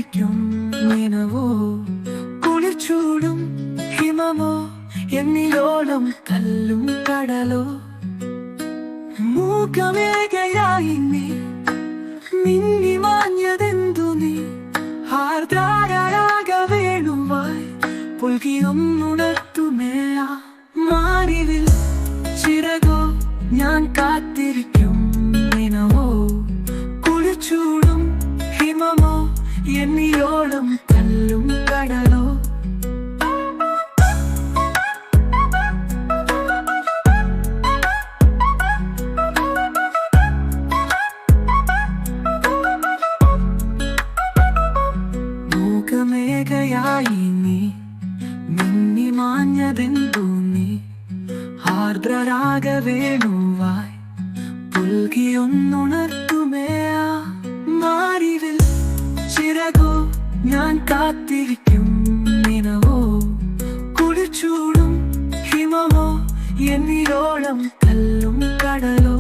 കാത്തിരിക്കും നിനവോ കുളിർച്ചൂടും ഹിമമോ എന്നിലോളം കല്ലും കടലോ മൂകമേഘയായി നീ മിന്നി മാഞ്ഞതെന്തു നീ ആർദ്രാരാഗ വേണുവായി പുൽകിയൊന്നുണർത്തുമേ ആ മാറിവിൽ ചിറകോ ഞാൻ കാത്തിരിക്കും നിനവോ കുളിർച്ചൂടും ഹിമമോ എന്നിലോളം കല്ലും കടലോ മൂകമേഘയായി നീ മിന്നി മാഞ്ഞതെന്തു നീ ആർദ്രരാഗ വേണുവായി പുൽകിയൊന്നുണർത്തുമേ ആ മാറിവിൽ ചിറകോ ഞാൻ കാത്തിരിക്കും നിനവോ കുളിർച്ചൂടും ഹിമമോ എന്നിലോളം കല്ലും കടലോ